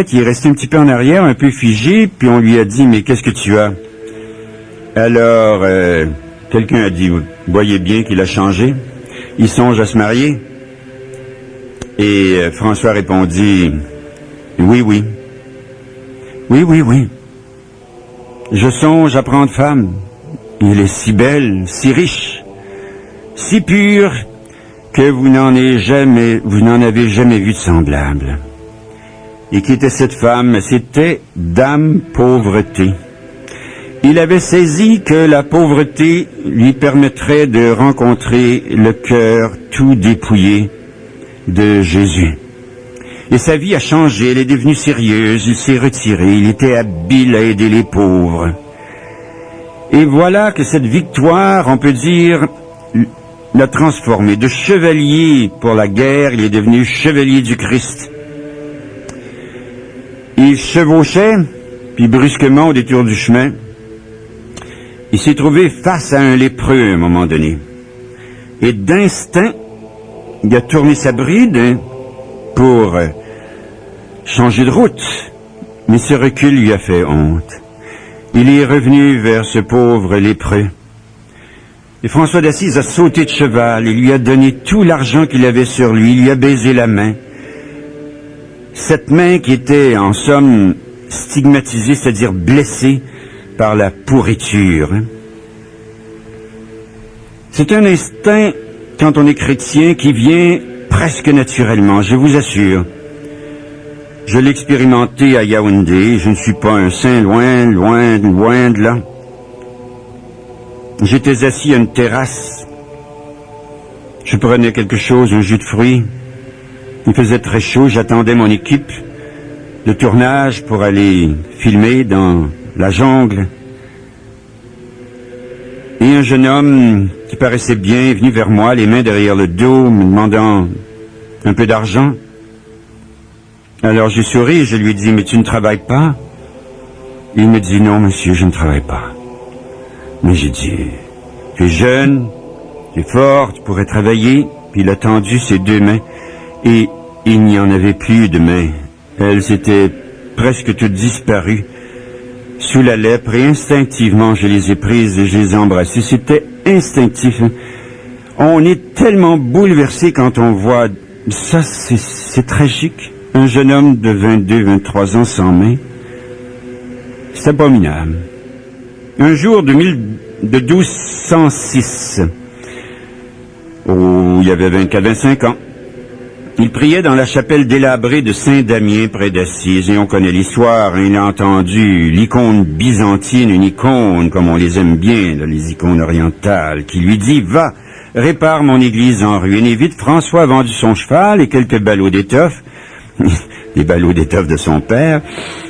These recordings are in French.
qui est resté un petit peu en arrière, un peu figé, puis on lui a dit, mais qu'est-ce que tu as? Alors, quelqu'un a dit, vous voyez bien qu'il a changé, il songe à se marier. Et François répondit, oui, oui. Oui, oui, oui. Je songe à prendre femme. Elle est si belle, si riche, si pure, que vous n'en avez jamais vu de semblable. Et qui était cette femme? C'était Dame Pauvreté. Il avait saisi que la pauvreté lui permettrait de rencontrer le cœur tout dépouillé de Jésus. Et sa vie a changé, elle est devenue sérieuse, il s'est retiré, il était habile à aider les pauvres. Et voilà que cette victoire, on peut dire, l'a transformé. De chevalier pour la guerre, il est devenu chevalier du Christ. Il chevauchait, puis brusquement, au détour du chemin, il s'est trouvé face à un lépreux à un moment donné. Et d'instinct, il a tourné sa bride pour changer de route. Mais ce recul lui a fait honte. Il est revenu vers ce pauvre lépreux. Et François d'Assise a sauté de cheval et lui a donné tout l'argent qu'il avait sur lui. Il lui a baisé la main. Cette main qui était, en somme, stigmatisée, c'est-à-dire blessée par la pourriture. C'est un instinct, quand on est chrétien, qui vient presque naturellement, je vous assure. Je l'ai expérimenté à Yaoundé, je ne suis pas un saint, loin de là. J'étais assis à une terrasse, je prenais quelque chose, un jus de fruits. Il faisait très chaud, j'attendais mon équipe de tournage pour aller filmer dans la jungle. Et un jeune homme qui paraissait bien est venu vers moi, les mains derrière le dos, me demandant un peu d'argent. Alors j'ai souri et je lui ai dit, mais tu ne travailles pas? Il me dit, non monsieur, je ne travaille pas. Mais j'ai dit, tu es jeune, tu es fort, tu pourrais travailler. Puis il a tendu ses deux mains et il n'y en avait plus de mains. Elles étaient presque toutes disparues sous la lèpre et instinctivement je les ai prises et je les ai embrassées. C'était instinctif. On est tellement bouleversé quand on voit ça, c'est tragique. Un jeune homme de 22, 23 ans sans main. C'est abominable. Un jour de 1206, où il y avait 24, 25 ans, il priait dans la chapelle délabrée de Saint-Damien près d'Assise, et on connaît l'histoire, hein, il a entendu l'icône byzantine, une icône comme on les aime bien, là, les icônes orientales, qui lui dit « Va, répare mon église en ruine ». Et vite, François a vendu son cheval et quelques ballots d'étoffe, les ballots d'étoffe de son père,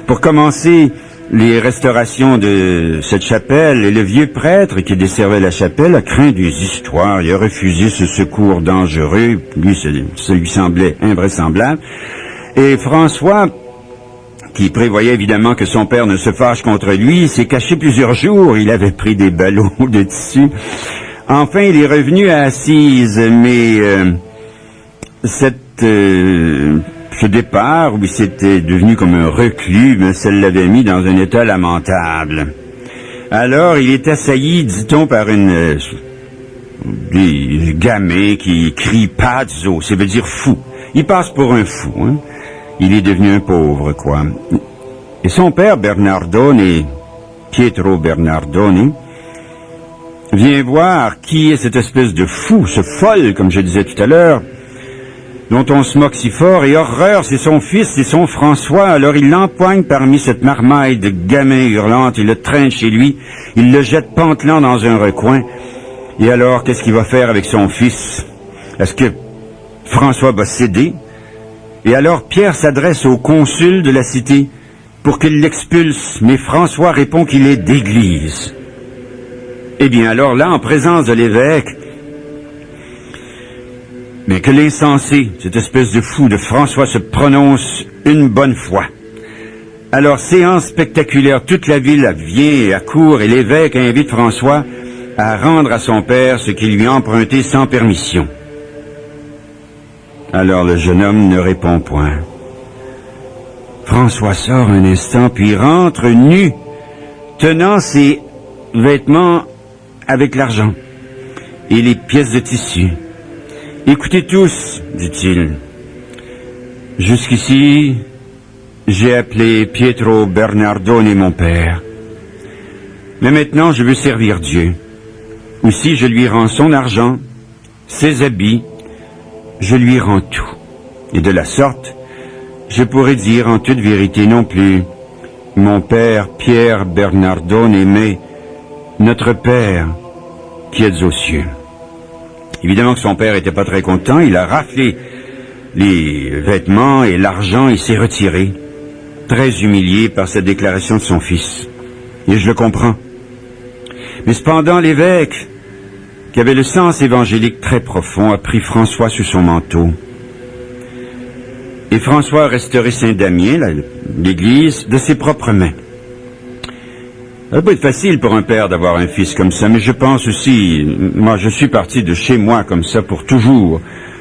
pour commencer les restaurations de cette chapelle. Et le vieux prêtre qui desservait la chapelle a craint des histoires, il a refusé ce secours dangereux, lui, ça lui semblait invraisemblable. Et François, qui prévoyait évidemment que son père ne se fâche contre lui, s'est caché plusieurs jours, il avait pris des ballots de tissu. Enfin, il est revenu à Assise, mais ce départ, où il s'était devenu comme un reclus, mais ça l'avait mis dans un état lamentable. Alors, il est assailli, dit-on, par des gamins qui crient « pazzo », ça veut dire fou. Il passe pour un fou, hein. Il est devenu un pauvre, quoi. Et son père, Bernardone, Pietro Bernardone, vient voir qui est cette espèce de fou, ce folle, comme je disais tout à l'heure, dont on se moque si fort, et horreur, c'est son fils, c'est son François. Alors il l'empoigne parmi cette marmaille de gamins hurlantes, il le traîne chez lui, il le jette pantelant dans un recoin. Et alors, qu'est-ce qu'il va faire avec son fils? Est-ce que François va céder? Et alors Pierre s'adresse au consul de la cité pour qu'il l'expulse, mais François répond qu'il est d'église. Eh bien alors là, en présence de l'évêque, mais que l'insensé, cette espèce de fou de François, se prononce une bonne fois. Alors, séance spectaculaire, toute la ville vient et accourt, et l'évêque invite François à rendre à son père ce qu'il lui a emprunté sans permission. Alors le jeune homme ne répond point. François sort un instant, puis rentre nu, tenant ses vêtements avec l'argent et les pièces de tissu. « Écoutez tous, dit-il. Jusqu'ici, j'ai appelé Pietro Bernardone mon père. Mais maintenant, je veux servir Dieu. Aussi, je lui rends son argent, ses habits, je lui rends tout. Et de la sorte, je pourrais dire en toute vérité non plus mon père Pierre Bernardone, mais notre Père qui êtes aux cieux. » Évidemment que son père était pas très content, il a raflé les vêtements et l'argent et s'est retiré, très humilié par cette déclaration de son fils. Et je le comprends. Mais cependant, l'évêque, qui avait le sens évangélique très profond, a pris François sous son manteau. Et François a restauré Saint-Damien, l'église, de ses propres mains. Ça peut être facile pour un père d'avoir un fils comme ça, mais je pense aussi, moi je suis parti de chez moi comme ça pour toujours,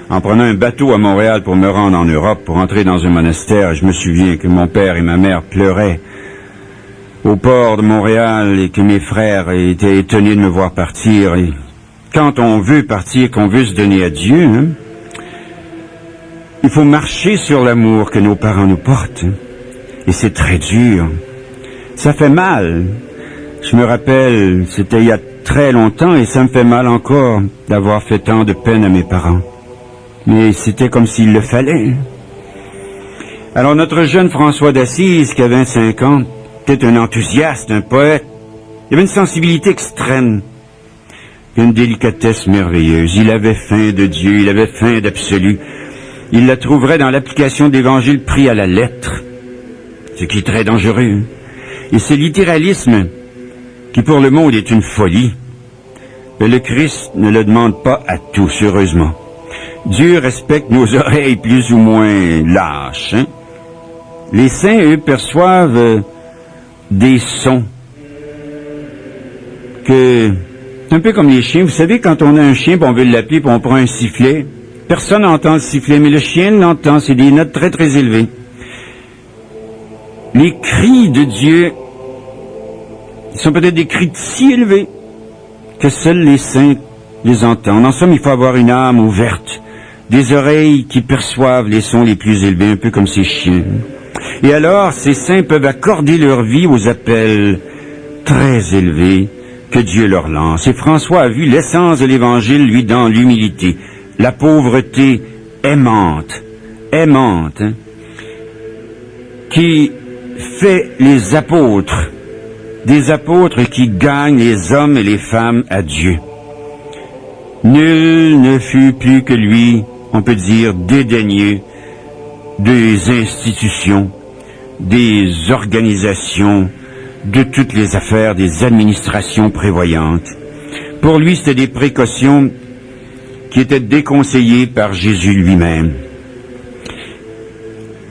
en prenant un bateau à Montréal pour me rendre en Europe, pour entrer dans un monastère. Je me souviens que mon père et ma mère pleuraient au port de Montréal et que mes frères étaient étonnés de me voir partir. Et quand on veut partir, qu'on veut se donner à Dieu, hein, il faut marcher sur l'amour que nos parents nous portent. Et c'est très dur. Ça fait mal. Je me rappelle, c'était il y a très longtemps et ça me fait mal encore d'avoir fait tant de peine à mes parents. Mais c'était comme s'il le fallait. Alors notre jeune François d'Assise, qui a 25 ans, était un enthousiaste, un poète. Il avait une sensibilité extrême, une délicatesse merveilleuse. Il avait faim de Dieu, il avait faim d'absolu. Il la trouverait dans l'application de l'Évangile pris à la lettre, ce qui est très dangereux. Et ce littéralisme, qui pour le monde est une folie, mais le Christ ne le demande pas à tous, heureusement. Dieu respecte nos oreilles plus ou moins lâches. Hein? Les saints, eux, perçoivent des sons que... C'est un peu comme les chiens. Vous savez, quand on a un chien, on veut l'appeler, puis on prend un sifflet. Personne n'entend le sifflet, mais le chien l'entend. C'est des notes très, très élevées. Les cris de Dieu sont peut-être des cris si élevés que seuls les saints les entendent. En somme, il faut avoir une âme ouverte, des oreilles qui perçoivent les sons les plus élevés, un peu comme ces chiens. Et alors, ces saints peuvent accorder leur vie aux appels très élevés que Dieu leur lance. Et François a vu l'essence de l'Évangile, lui, dans l'humilité, la pauvreté aimante, hein, qui fait les apôtres, des apôtres qui gagnent les hommes et les femmes à Dieu. Nul ne fut plus que lui, on peut dire, dédaigneux des institutions, des organisations, de toutes les affaires, des administrations prévoyantes. Pour lui, c'était des précautions qui étaient déconseillées par Jésus lui-même.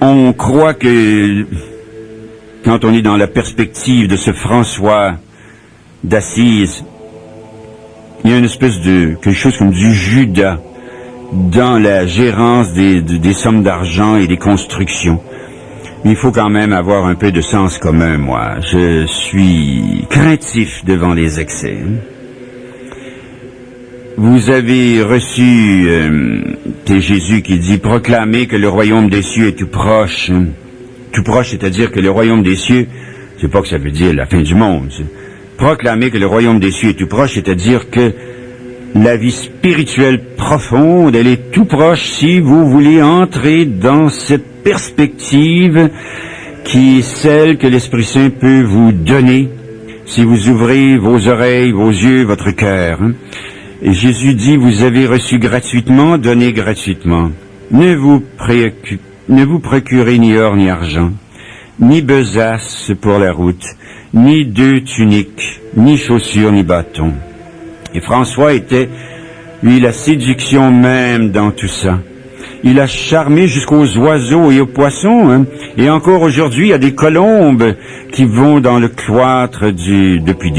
On croit que, quand on est dans la perspective de ce François d'Assise, il y a une espèce de, quelque chose comme du Judas dans la gérance des sommes d'argent et des constructions. Mais il faut quand même avoir un peu de sens commun, moi. Je suis craintif devant les excès. Vous avez reçu, c'est Jésus qui dit, proclamez que le royaume des cieux est tout proche. Tout proche, c'est-à-dire que le royaume des cieux, c'est pas que ça veut dire la fin du monde. Proclamer que le royaume des cieux est tout proche, c'est-à-dire que la vie spirituelle profonde, elle est tout proche si vous voulez entrer dans cette perspective qui est celle que l'Esprit Saint peut vous donner si vous ouvrez vos oreilles, vos yeux, votre cœur. Et Jésus dit, vous avez reçu gratuitement, donnez gratuitement. Ne vous procurez ni or ni argent, ni besace pour la route, ni 2 tuniques, ni chaussures, ni bâtons. Et François était, lui, la séduction même dans tout ça. Il a charmé jusqu'aux oiseaux et aux poissons, hein. Et encore aujourd'hui, il y a des colombes qui vont dans le cloître depuis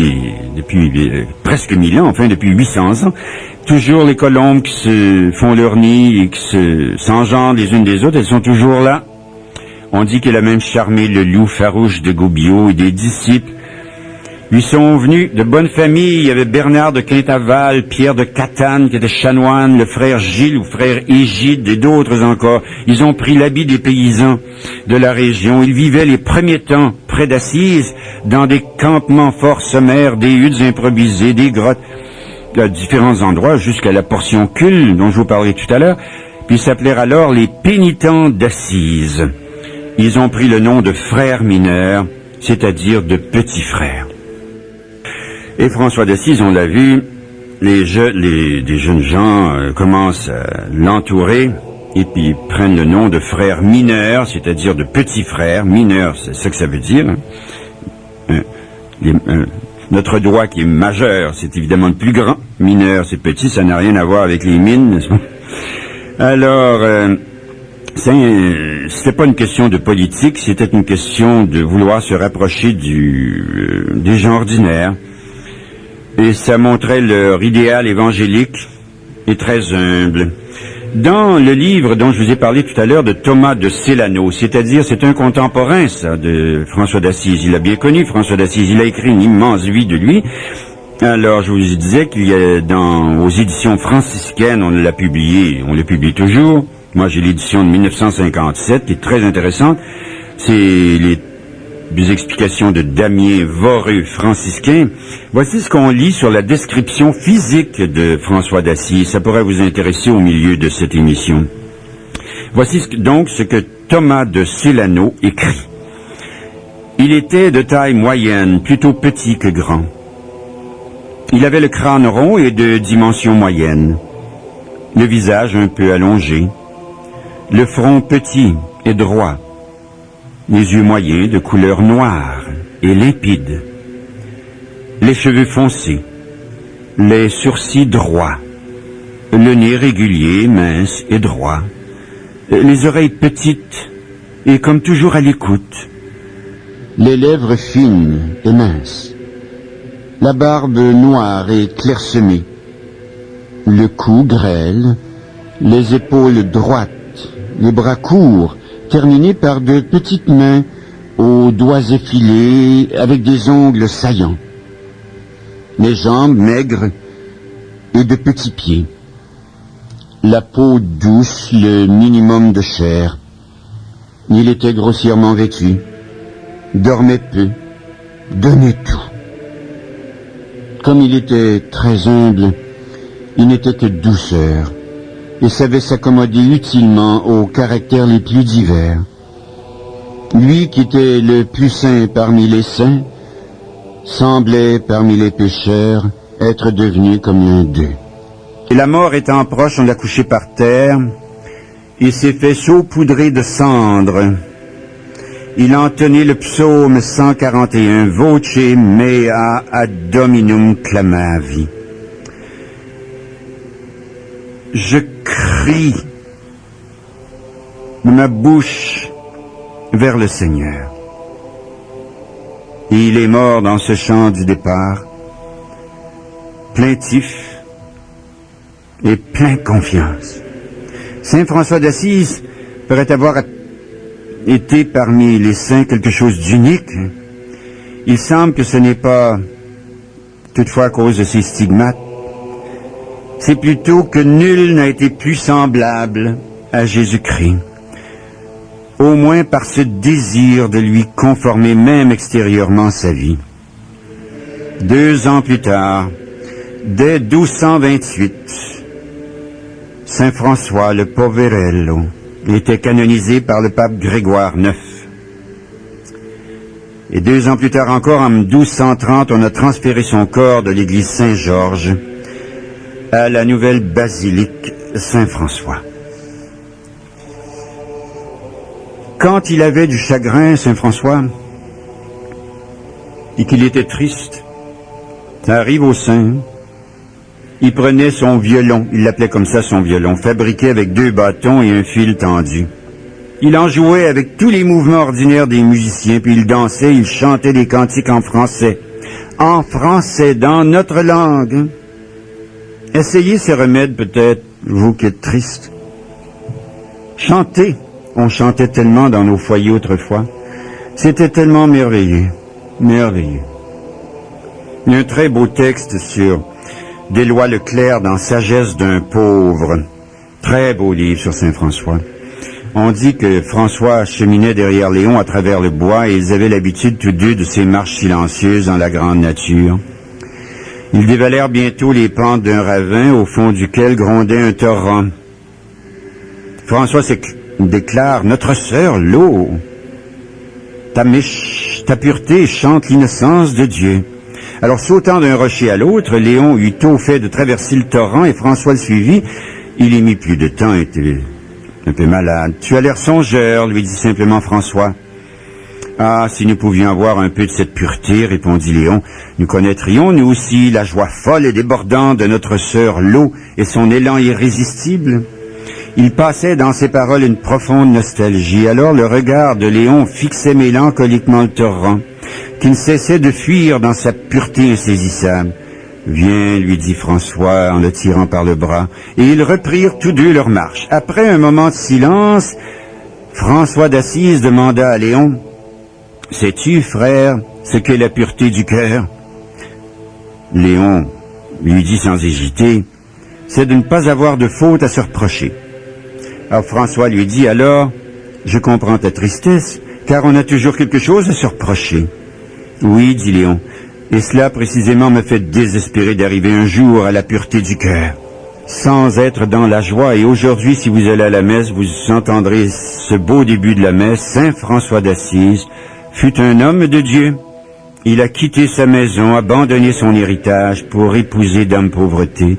presque 1000 ans, enfin depuis 800 ans. Toujours les colombes qui se font leur nid et qui s'engendrent les unes des autres, elles sont toujours là. On dit qu'il a même charmé le loup farouche de Gobillot et des disciples. Lui sont venus de bonne famille. Il y avait Bernard de Quintaval, Pierre de Catane, qui était chanoine, le frère Gilles ou frère Égide et d'autres encore. Ils ont pris l'habit des paysans de la région. Ils vivaient les premiers temps près d'Assise, dans des campements fort sommaires, des huttes improvisées, des grottes, à différents endroits, jusqu'à la portion Cul, dont je vous parlais tout à l'heure. Puis ils s'appelèrent alors les pénitents d'Assise. Ils ont pris le nom de frères mineurs, c'est-à-dire de petits frères. Et François d'Assise, on l'a vu, des jeunes gens commencent à l'entourer et puis ils prennent le nom de frères mineurs, c'est-à-dire de petits frères. Mineurs, c'est ça que ça veut dire. Notre doigt qui est majeur, c'est évidemment le plus grand. Mineur, c'est petit, ça n'a rien à voir avec les mines, n'est-ce pas? Alors, c'était pas une question de politique, c'était une question de vouloir se rapprocher des gens ordinaires. Et ça montrait leur idéal évangélique et très humble. Dans le livre dont je vous ai parlé tout à l'heure de Thomas de Célano, c'est-à-dire c'est un contemporain, ça, de François d'Assise. Il a bien connu François d'Assise, il a écrit une immense vie de lui. Alors, je vous disais qu'il y a aux éditions franciscaines, on l'a publié toujours. Moi, j'ai l'édition de 1957, qui est très intéressante. C'est des explications de Damien Voreux, franciscain. Voici ce qu'on lit sur la description physique de François d'Assise. Ça pourrait vous intéresser au milieu de cette émission. Voici donc ce que Thomas de Célano écrit. Il était de taille moyenne, plutôt petit que grand. Il avait le crâne rond et de dimension moyenne, le visage un peu allongé, le front petit et droit, les yeux moyens de couleur noire et limpide, les cheveux foncés, les sourcils droits, le nez régulier, mince et droit, les oreilles petites et comme toujours à l'écoute, les lèvres fines et minces, la barbe noire et clairsemée, le cou grêle, les épaules droites, les bras courts, terminés par de petites mains aux doigts effilés avec des ongles saillants, les jambes maigres et de petits pieds, la peau douce, le minimum de chair. Il était grossièrement vêtu, dormait peu, donnait tout. Comme il était très humble, il n'était que douceur et savait s'accommoder utilement aux caractères les plus divers. Lui qui était le plus saint parmi les saints, semblait parmi les pécheurs être devenu comme l'un d'eux. Et la mort étant proche, on l'a couché par terre. Il s'est fait saupoudrer de cendres. Il entonnait le psaume 141, Voce mea ad Dominum clamavi. Je crie de ma bouche vers le Seigneur. Et il est mort dans ce chant du départ, plaintif et plein de confiance. Saint François d'Assise pourrait avoir été parmi les saints quelque chose d'unique. Il semble que ce n'est pas toutefois à cause de ses stigmates. C'est plutôt que nul n'a été plus semblable à Jésus-Christ, au moins par ce désir de lui conformer même extérieurement sa vie. 2 ans plus tard, dès 1228, Saint François le Poverello était canonisé par le pape Grégoire IX. Et 2 ans plus tard encore, en 1230, on a transféré son corps de l'église Saint-Georges à la nouvelle basilique Saint-François. Quand il avait du chagrin, Saint François, et qu'il était triste, ça arrive au saint, il prenait son violon, il l'appelait comme ça son violon, fabriqué avec 2 bâtons et un fil tendu. Il en jouait avec tous les mouvements ordinaires des musiciens, puis il dansait, il chantait des cantiques en français, dans notre langue. Essayez ces remèdes peut-être, vous qui êtes triste. Chantez On chantait tellement dans nos foyers autrefois. C'était tellement merveilleux, merveilleux. Il y a un très beau texte sur d'Éloi Leclerc dans Sagesse d'un pauvre. Très beau livre sur Saint François. On dit que François cheminait derrière Léon à travers le bois et ils avaient l'habitude tous deux de ces marches silencieuses dans la grande nature. Ils dévalèrent bientôt les pentes d'un ravin au fond duquel grondait un torrent. François déclare « Notre sœur, l'eau, ta pureté chante l'innocence de Dieu. » Alors, sautant d'un rocher à l'autre, Léon eut tôt fait de traverser le torrent et François le suivit. Il y mit plus de temps et était un peu malade. « Tu as l'air songeur, lui dit simplement François. »« Ah, si nous pouvions avoir un peu de cette pureté, répondit Léon, nous connaîtrions, nous aussi, la joie folle et débordante de notre sœur l'eau et son élan irrésistible. » Il passait dans ses paroles une profonde nostalgie. Alors le regard de Léon fixait mélancoliquement le torrent, qui ne cessait de fuir dans sa pureté insaisissable. « Viens, lui dit François en le tirant par le bras, et ils reprirent tous deux leur marche. Après un moment de silence, François d'Assise demanda à Léon, « Sais-tu, frère, ce qu'est la pureté du cœur ?» Léon lui dit sans hésiter, « C'est de ne pas avoir de faute à se reprocher. » Alors François lui dit, « Alors, je comprends ta tristesse, car on a toujours quelque chose à se reprocher. » « Oui, dit Léon, et cela précisément me fait désespérer d'arriver un jour à la pureté du cœur, sans être dans la joie. Et aujourd'hui, si vous allez à la messe, vous entendrez ce beau début de la messe. Saint François d'Assise fut un homme de Dieu. Il a quitté sa maison, abandonné son héritage pour épouser dame pauvreté,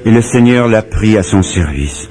et le Seigneur l'a pris à son service.